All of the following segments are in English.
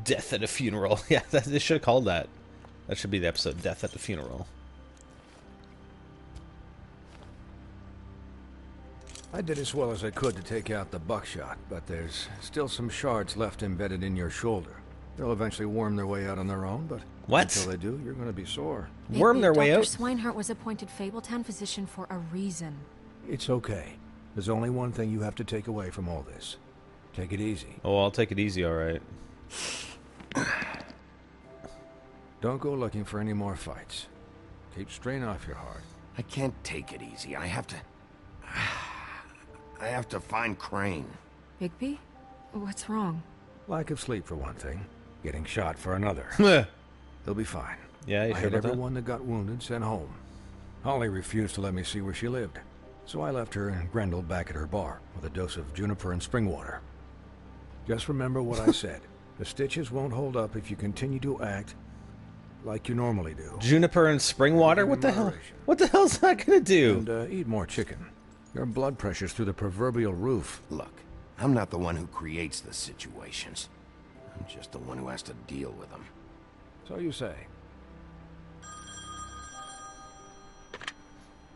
Death at a funeral. Yeah, they should have called that. That should be the episode, Death at the Funeral. I did as well as I could to take out the buckshot, but there's still some shards left embedded in your shoulder. They'll eventually worm their way out on their own, but until they do, you're going to be sore. Worm their way out? Dr. Swinehart was appointed Fabletown physician for a reason. It's okay. There's only one thing you have to take away from all this. Take it easy. Oh, I'll take it easy, alright. Don't go looking for any more fights. Keep strain off your heart. I can't take it easy. I have to find Crane. Bigby? What's wrong? Lack of sleep for one thing. Getting shot for another. He'll be fine. Yeah, you I sure had about that? everyone that got wounded sent home. Holly refused to let me see where she lived, so I left her and Grendel back at her bar with a dose of juniper and spring water. Just remember what I said. The stitches won't hold up if you continue to act like you normally do. Juniper and spring water? What the hell? What the hell's that gonna do? And eat more chicken. Your blood pressure's through the proverbial roof. Look, I'm not the one who creates the situations. I'm just the one who has to deal with them. So you say.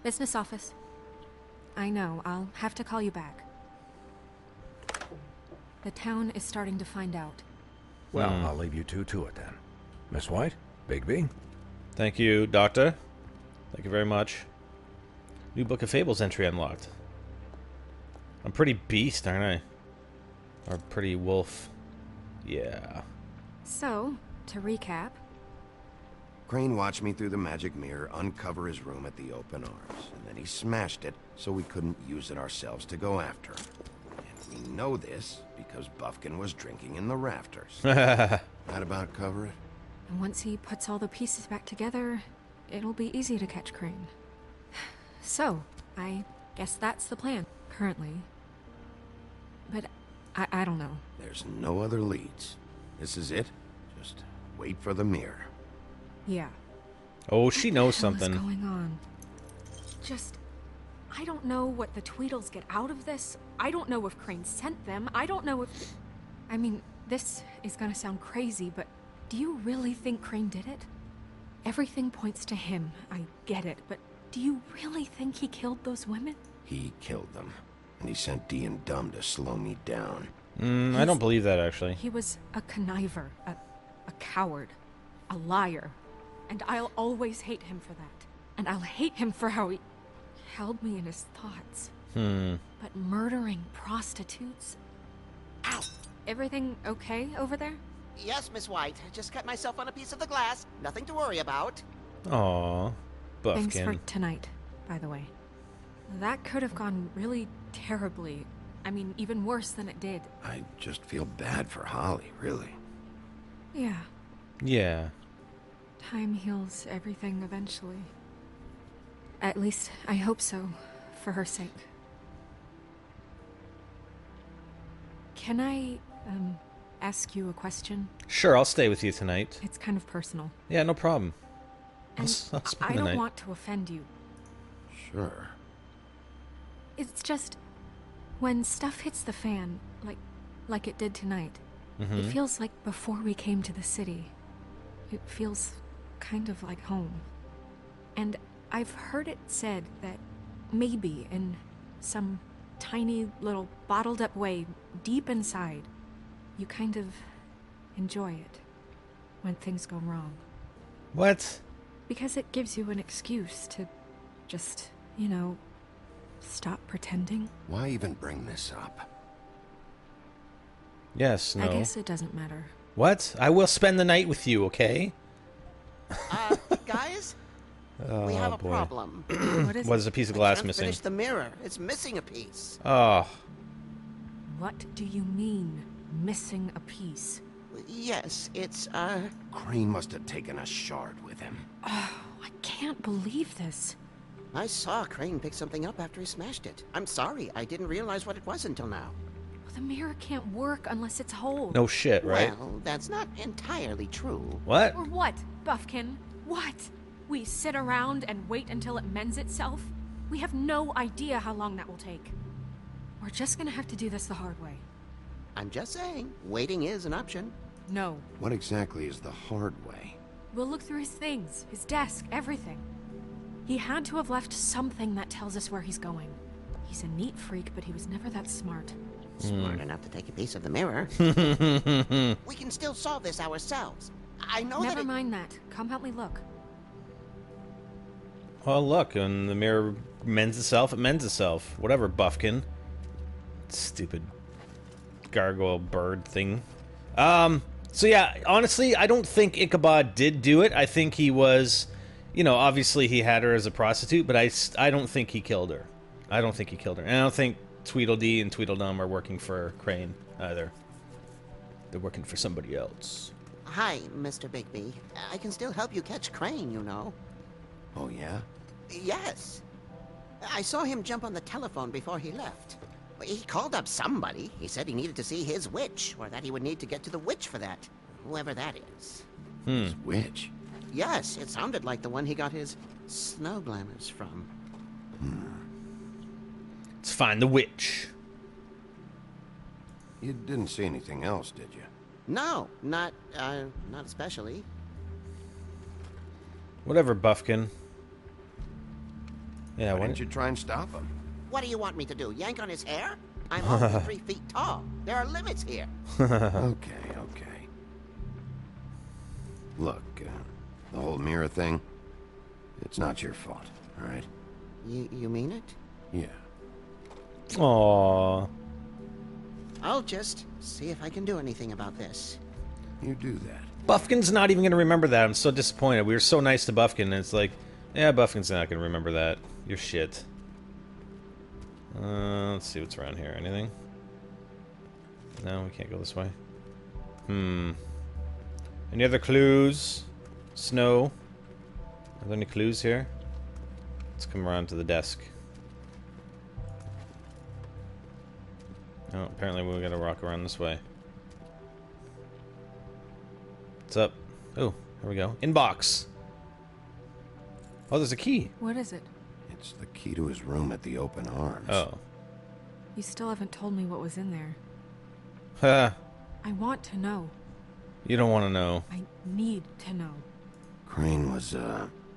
Business office. I know, I'll have to call you back. The town is starting to find out. Well, I'll leave you two to it then. Miss White, Bigby. Thank you, Doctor. Thank you very much. New Book of Fables entry unlocked. I'm pretty beast, aren't I? Or pretty wolf. Yeah. So, to recap. Crane watched me through the magic mirror uncover his room at the open arms, and then he smashed it so we couldn't use it ourselves to go after him. And we know this because Buffkin was drinking in the rafters. That about cover it? And once he puts all the pieces back together, it'll be easy to catch Crane. So, I guess that's the plan, currently. But I don't know. There's no other leads. This is it. Just wait for the mirror. Yeah. Oh, she knows What the hell something. is going on? I don't know what the Tweedles get out of this. I don't know if Crane sent them. I don't know if... I mean, this is gonna sound crazy, but do you really think Crane did it? Everything points to him. I get it, but do you really think he killed those women? He killed them, and he sent D and Dumb to slow me down. I don't believe that, actually. He was a conniver, a coward, a liar, and I'll always hate him for that. And I'll hate him for how he held me in his thoughts. But murdering prostitutes? Ow! Everything okay over there? Yes, Miss White. Just cut myself on a piece of the glass. Nothing to worry about. Aw, Buffkin. Thanks for tonight, by the way. That could have gone really terribly. I mean, even worse than it did. I just feel bad for Holly, really. Yeah, Yeah. time heals everything eventually. At least, I hope so, for her sake. Can I, ask you a question? Sure, I'll stay with you tonight. It's kind of personal. Yeah, no problem. And I'll spend I the don't night. want to offend you. Sure. It's just, when stuff hits the fan, like it did tonight, it feels like before we came to the city. It feels kind of like home. And I've heard it said that maybe in some tiny little bottled up way deep inside, you kind of enjoy it when things go wrong. What? Because it gives you an excuse to just, stop pretending. Why even bring this up? Yes, no. I guess it doesn't matter. What? I will spend the night with you, okay? Guys, Oh, we have a boy. problem. What is What it? is a piece of I glass can't missing? finish the mirror. It's missing a piece. Oh. What do you mean, missing a piece? Yes, it's, Crane must have taken a shard with him. I can't believe this. I saw Crane pick something up after he smashed it. I'm sorry, I didn't realize what it was until now. The mirror can't work unless it's whole. No shit, right? Well, that's not entirely true. What? Or what, Buffkin? What? We sit around and wait until it mends itself? We have no idea how long that will take. We're just gonna have to do this the hard way. I'm just saying, waiting is an option. No. What exactly is the hard way? We'll look through his things, his desk, everything. He had to have left something that tells us where he's going. He's a neat freak, but he was never that smart. Smart enough to take a piece of the mirror. We can still solve this ourselves. I know Never mind that. Come help me look. Well, look, and the mirror mends itself, it mends itself. Whatever, Buffkin. Stupid gargoyle bird thing. So yeah, honestly, I don't think Ichabod did do it. I think he was, you know, obviously he had her as a prostitute, but I don't think he killed her. I don't think he killed her. And I don't think Tweedledee and Tweedledum are working for Crane either. They're working for somebody else. Hi, Mr. Bigby. I can still help you catch Crane, you know. Oh, yeah? Yes. I saw him jump on the telephone before he left. He called up somebody. He said he needed to see his witch, or that he would need to get to the witch for that. Whoever that is. His witch? Yes, it sounded like the one he got his snow glamours from. Let's find the witch. You didn't see anything else, did you? No, not especially. Whatever, Buffkin. Yeah, Why why didn't you try and stop him? What do you want me to do, yank on his hair? I'm only 3 feet tall. There are limits here. Okay. Look, the whole mirror thing, it's not your fault, all right? You mean it? Yeah. Aww. I'll just see if I can do anything about this. You do that. Buffkin's not even going to remember that. I'm so disappointed. We were so nice to Buffkin, and it's like, yeah, Buffkin's not going to remember that. You're shit. Let's see what's around here. Anything? No, we can't go this way. Any other clues? Snow? Are there any clues here? Let's come around to the desk. Oh, apparently we gotta walk around this way. What's up? Oh, here we go. Inbox! Oh, there's a key. What is it? It's the key to his room at the Open Arms. Oh. You still haven't told me what was in there. Ha! I want to know. You don't want to know. I need to know. Crane was,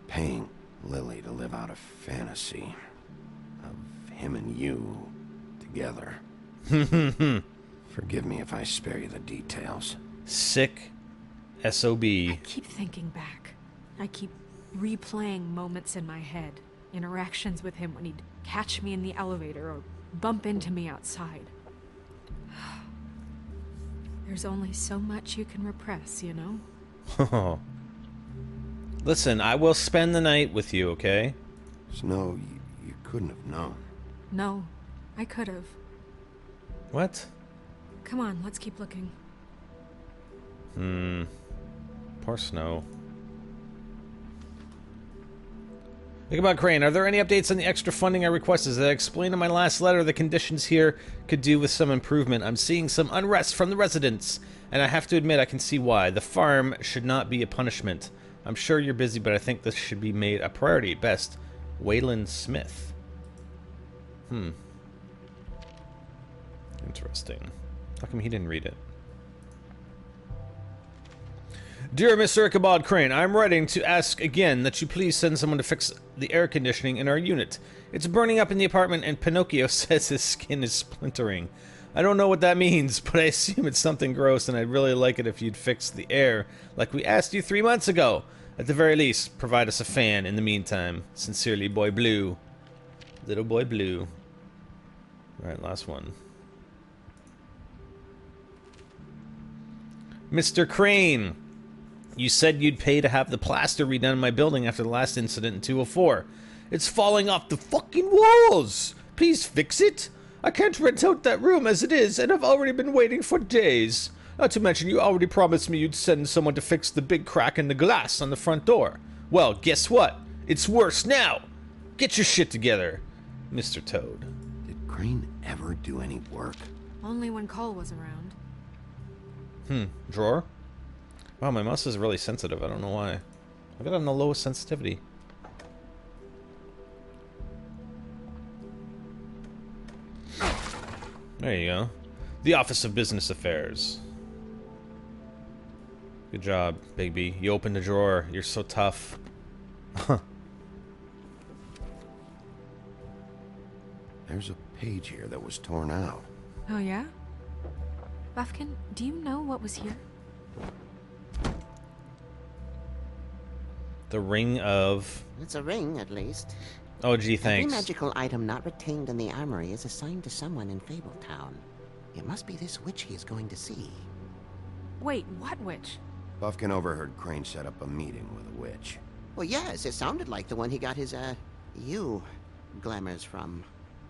paying Lily to live out a fantasy of him and you together. Forgive me if I spare you the details. Sick SOB. I keep thinking back. I keep replaying moments in my head. Interactions with him when he'd catch me in the elevator or bump into me outside. There's only so much you can repress, you know? Listen, I will spend the night with you, okay? Snow, you couldn't have known. No, I could have. What? Come on, let's keep looking. Poor Snow. Think about Crane. Are there any updates on the extra funding I requested? As I explained in my last letter, the conditions here could do with some improvement. I'm seeing some unrest from the residents, and I have to admit I can see why. The farm should not be a punishment. I'm sure you're busy, but I think this should be made a priority. Best, Waylon Smith. Interesting. How come he didn't read it? Dear Mr. Ichabod Crane, I'm writing to ask again that you please send someone to fix the air conditioning in our unit. It's burning up in the apartment and Pinocchio says his skin is splintering. I don't know what that means, but I assume it's something gross and I'd really like it if you'd fix the air like we asked you 3 months ago. At the very least, provide us a fan in the meantime. Sincerely, Boy Blue. Little Boy Blue. Alright, last one. Mr. Crane, you said you'd pay to have the plaster redone in my building after the last incident in 204. It's falling off the fucking walls! Please fix it! I can't rent out that room as it is, and I've already been waiting for days. Not to mention you already promised me you'd send someone to fix the big crack in the glass on the front door. Well, guess what? It's worse now! Get your shit together, Mr. Toad. Did Crane ever do any work? Only when Cole was around. Drawer? Wow, my mouse is really sensitive. I don't know why. I've got it on the lowest sensitivity. There you go. The Office of Business Affairs. Good job, Bigby. You opened the drawer. You're so tough. There's a page here that was torn out. Oh, yeah? Buffkin, do you know what was here? The ring of... It's a ring, at least. Oh, gee, thanks. Every magical item not retained in the armory is assigned to someone in Fabletown. It must be this witch he is going to see. Wait, what witch? Buffkin overheard Crane set up a meeting with a witch. Well, yes, it sounded like the one he got his, glamours from.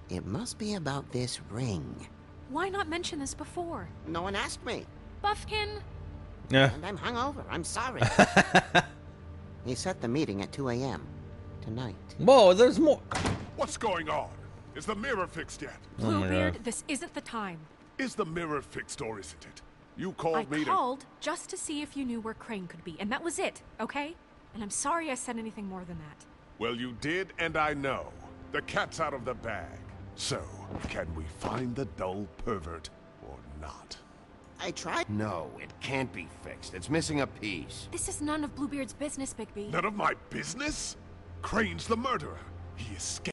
It must be about this ring. Why not mention this before? No one asked me. Buffkin! Yeah. And I'm hungover. I'm sorry. He set the meeting at 2 a.m. tonight. Whoa, there's more. What's going on? Is the mirror fixed yet? Oh my Bluebeard, God. this isn't the time. Is the mirror fixed or isn't it? You I called me to... called just to see if you knew where Crane could be, and that was it, okay? And I'm sorry I said anything more than that. Well, you did, and I know. The cat's out of the bag. So, can we find the dull pervert or not? I tried. No, it can't be fixed. It's missing a piece. This is none of Bluebeard's business, Bigby. None of my business? Crane's the murderer. He escaped.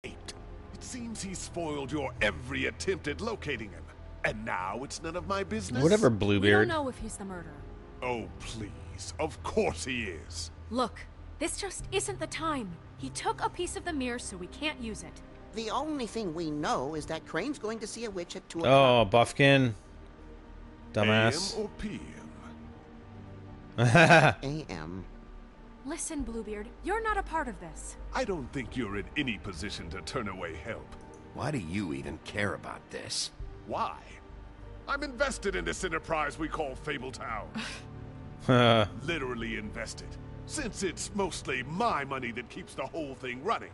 It seems he spoiled your every attempt at locating him. And now it's none of my business? Whatever, We Bluebeard. don't know if he's the murderer. Oh, please. Of course he is. Look, this just isn't the time. He took a piece of the mirror, so we can't use it. The only thing we know is that Crane's going to see a witch at 2 o'clock. Oh, Buffkin. Dumbass. AM or PM? A.M. Listen, Bluebeard, you're not a part of this. I don't think you're in any position to turn away help. Why do you even care about this? Why? I'm invested in this enterprise we call Fabletown. Literally invested. Since it's mostly my money that keeps the whole thing running.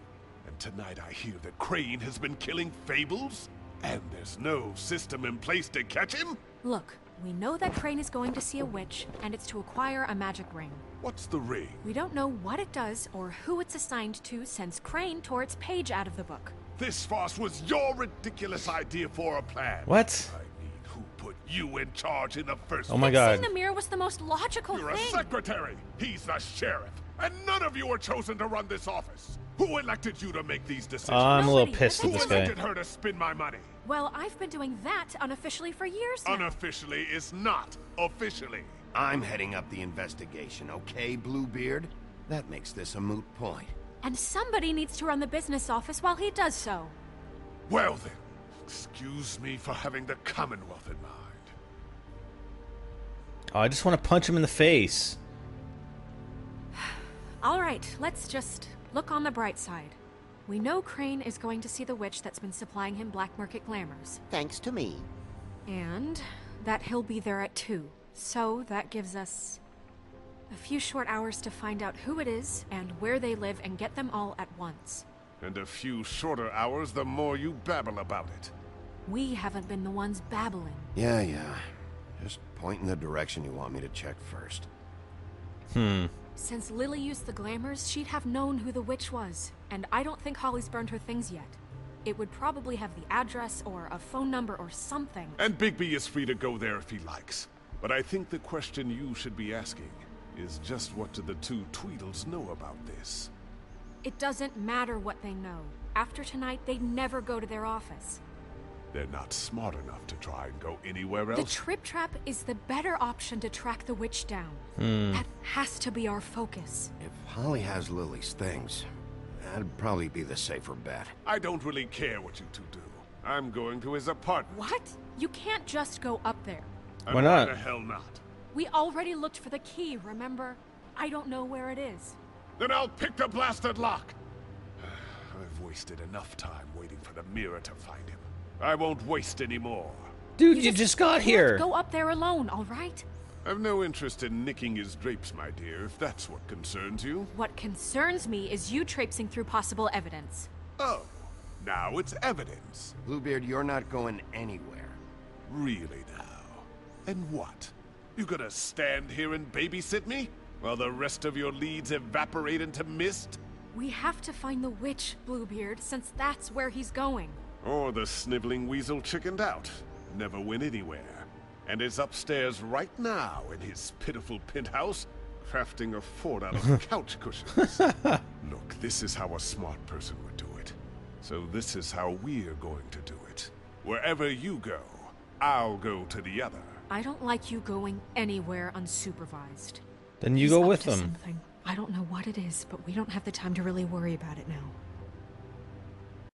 And tonight I hear that Crane has been killing Fables? And there's no system in place to catch him? Look, we know that Crane is going to see a witch, and it's to acquire a magic ring. What's the ring? We don't know what it does or who it's assigned to since Crane tore its page out of the book. This farce was your ridiculous idea for a plan. What? I mean, who put you in charge in the first Oh my place? God. Fixing the mirror was the most logical You're a thing. secretary. He's the sheriff. And none of you were chosen to run this office. Who elected you to make these decisions? I'm a little Nobody. pissed Who at this guy. elected her to spend my money? Well, I've been doing that unofficially for years now. Unofficially is not officially. I'm heading up the investigation, okay, Bluebeard? That makes this a moot point. And somebody needs to run the business office while he does so. Well then, excuse me for having the Commonwealth in mind. Oh, I just want to punch him in the face. All right, let's just look on the bright side. We know Crane is going to see the witch that's been supplying him black market glamours. Thanks to me. And that he'll be there at 2. So that gives us a few short hours to find out who it is and where they live and get them all at once. And a few shorter hours the more you babble about it. We haven't been the ones babbling. Yeah. Just point in the direction you want me to check first. Since Lily used the glamours, she'd have known who the witch was. And I don't think Holly's burned her things yet. It would probably have the address or a phone number or something. And Bigby is free to go there if he likes. But I think the question you should be asking is just what do the two Tweedles know about this? It doesn't matter what they know. After tonight, they'd never go to their office. They're not smart enough to try and go anywhere The else. Trip Trap is the better option to track the witch down. That has to be our focus. If Holly has Lily's things, that'd probably be the safer bet. I don't really care what you two do. I'm going to his apartment. What? You can't just go up there. And Why not? Why the hell not? We already looked for the key, remember? I don't know where it is. Then I'll pick the blasted lock. I've wasted enough time waiting for the mirror to find him. I won't waste any more. Dude, you just got can't here. Go up there alone, all right? I've no interest in nicking his drapes, my dear, if that's what concerns you. What concerns me is you traipsing through possible evidence. Oh, now it's evidence. Bluebeard, you're not going anywhere. Really now? And what? You gonna stand here and babysit me? While the rest of your leads evaporate into mist? We have to find the witch, Bluebeard, since that's where he's going. Or the sniveling weasel chickened out. Never went anywhere. and is upstairs right now in his pitiful penthouse, crafting a fort out of couch cushions. Look, this is how a smart person would do it. So this is how we're going to do it. Wherever you go, I'll go to the other. I don't like you going anywhere unsupervised. Then you He's go up with to them. something. I don't know what it is, but we don't have the time to really worry about it now.